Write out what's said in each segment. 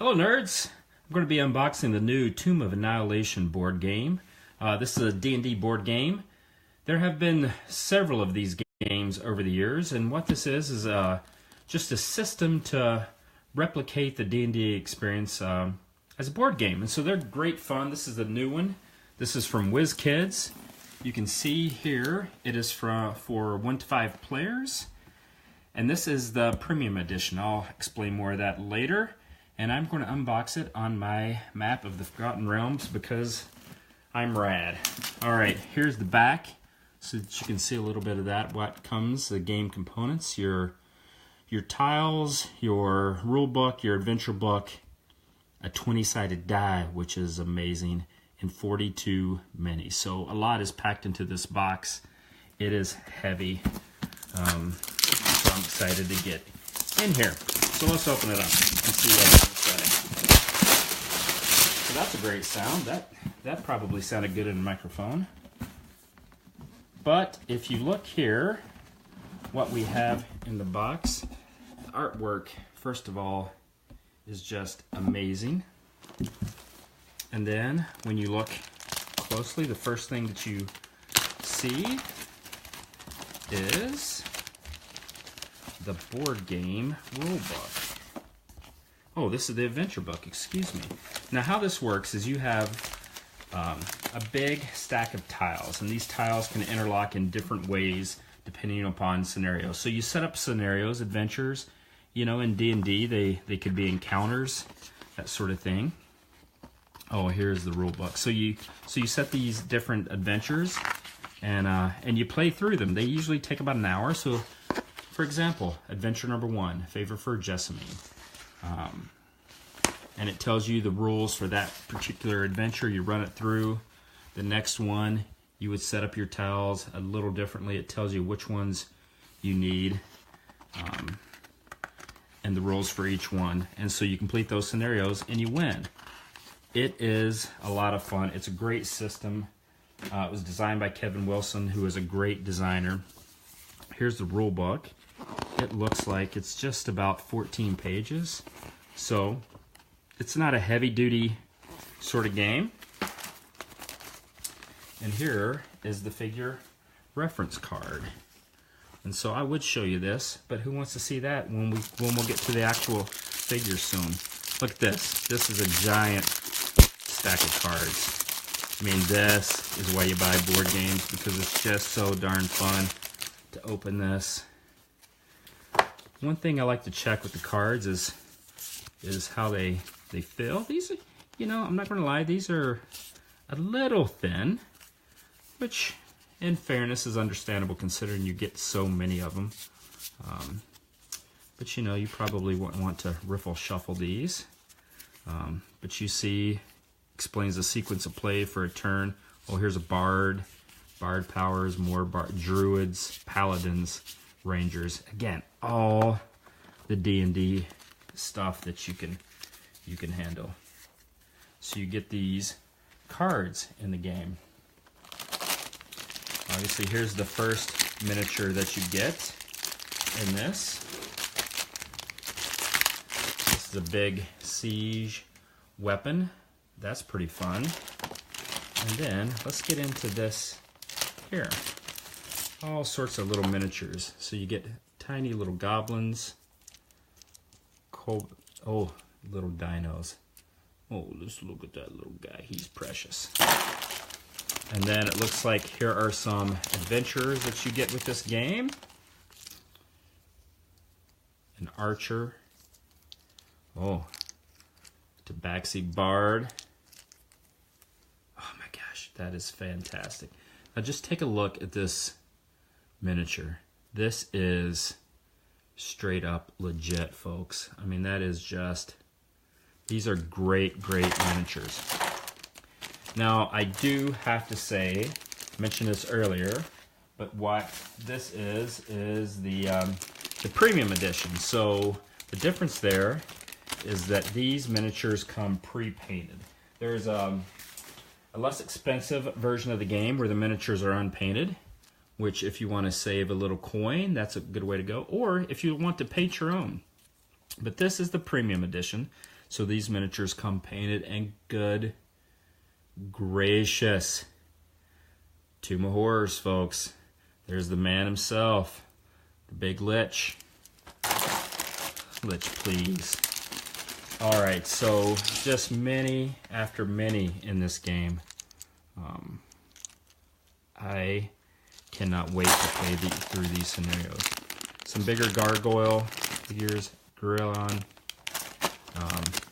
Hello nerds! I'm going to be unboxing the new Tomb of Annihilation board game. This is a D&D board game. There have been several of these games over the years, and what this is just a system to replicate the D&D experience as a board game. And so they're great fun. This is the new one. This is from Wizkids. You can see here it is for 1 to 5 players. And this is the premium edition. I'll explain more of that later. And I'm going to unbox it on my map of the Forgotten Realms because I'm rad. Alright, here's the back so that you can see a little bit of that. What comes, the game components, your tiles, your rule book, your adventure book, a 20-sided die, which is amazing, and 42 minis. So a lot is packed into this box. It is heavy. So I'm excited to get in here. So let's open it up and see what's inside. So that's a great sound. That probably sounded good in a microphone. But if you look here, what we have in the box, the artwork, first of all, is just amazing. And then when you look closely, the first thing that you see is the board game rulebook. Oh, this is the adventure book, excuse me. Now how this works is you have a big stack of tiles, and these tiles can interlock in different ways depending upon scenarios. So you set up scenarios, adventures, you know, in D&D they could be encounters, that sort of thing. Oh, here's the rulebook. So you set these different adventures and you play through them. They usually take about an hour. So for example, adventure number 1, Favor for Jessamine. And it tells you the rules for that particular adventure. You run it through. The next one, you would set up your tiles a little differently. It tells you which ones you need and the rules for each one. And so you complete those scenarios and you win. It is a lot of fun. It's a great system. It was designed by Kevin Wilson, who is a great designer. Here's the rule book. It looks like it's just about 14 pages. So it's not a heavy-duty sort of game. And here is the figure reference card. And so I would show you this, but who wants to see that when we'll get to the actual figure soon? Look at this. This is a giant stack of cards. I mean, this is why you buy board games, because it's just so darn fun to open this. One thing I like to check with the cards is how they feel. These are, you know, I'm not going to lie, these are a little thin, which in fairness is understandable considering you get so many of them. But you know, you probably won't want to riffle shuffle these. But you see, explains the sequence of play for a turn. Oh, here's a bard. Bard powers, more druids, paladins, rangers. Again, all the D&D stuff that you can handle. So you get these cards in the game. Obviously, here's the first miniature that you get in this. This is a big siege weapon. That's pretty fun. And then let's get into this here. All sorts of little miniatures. So you get tiny little goblins. Oh, little dinos. Oh, let's look at that little guy. He's precious. And then it looks like here are some adventures that you get with this game. An archer. Oh, Tabaxi bard. Oh my gosh, that is fantastic. Now just take a look at this miniature. This is straight up legit, folks. I mean, that is just, these are great miniatures. Now, I do have to say, I mentioned this earlier, but what this is the premium edition. So the difference there is that these miniatures come pre-painted. There's a less expensive version of the game where the miniatures are unpainted, which if you want to save a little coin, that's a good way to go. Or if you want to paint your own. But this is the premium edition. So these miniatures come painted, and good gracious. Tomb of Horrors, folks. There's the man himself, the big Lich. Lich, please. Alright, so just many after many in this game. I cannot wait to play through these scenarios. Some bigger gargoyle figures, Gorillon,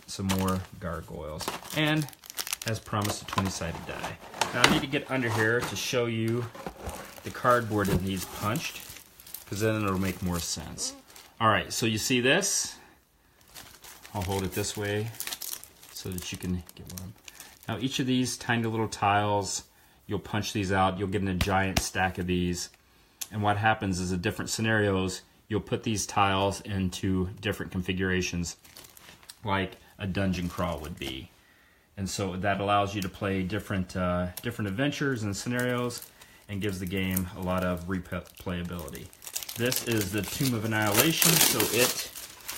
some more gargoyles, and as promised, a 20-sided die. Now I need to get under here to show you the cardboard it needs punched, because then it'll make more sense. Alright, so you see this? I'll hold it this way so that you can get one. Now each of these tiny little tiles, you'll punch these out, you'll get in a giant stack of these. And what happens is in different scenarios, you'll put these tiles into different configurations, like a dungeon crawl would be. And so that allows you to play different adventures and scenarios, and gives the game a lot of replayability. This is the Tomb of Annihilation, so it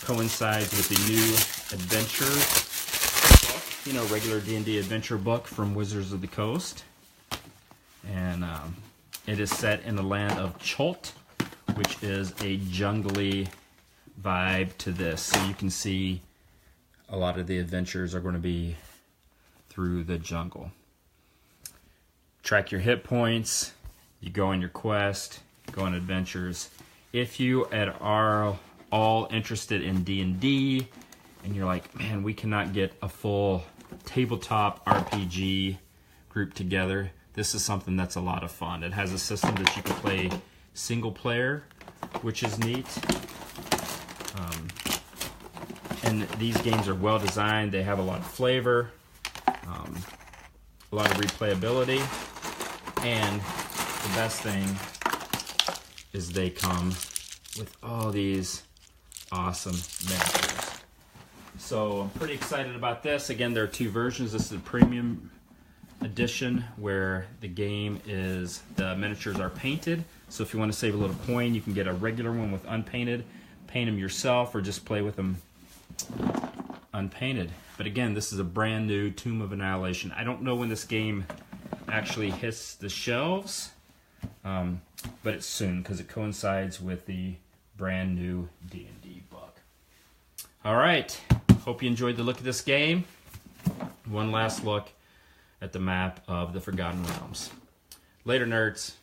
coincides with the new adventure book, you know, regular D&D adventure book from Wizards of the Coast. And it is set in the land of Chult, which is a jungly vibe to this. So you can see a lot of the adventures are going to be through the jungle. Track your hit points, you go on your quest, go on adventures. If you are all interested in D&D and you're like, man, we cannot get a full tabletop RPG group together, this is something that's a lot of fun. It has a system that you can play single player, which is neat. And these games are well designed. They have a lot of flavor, a lot of replayability, and the best thing is they come with all these awesome miniatures. So I'm pretty excited about this. Again, there are two versions. This is a premium edition where the game is, the miniatures are painted. So if you want to save a little coin, you can get a regular one with unpainted, paint them yourself, or just play with them unpainted. But again, this is a brand new Tomb of Annihilation. I don't know when this game actually hits the shelves, but it's soon because it coincides with the brand new D&D book. All right, hope you enjoyed the look at this game. One last look at the map of the Forgotten Realms. Later, nerds.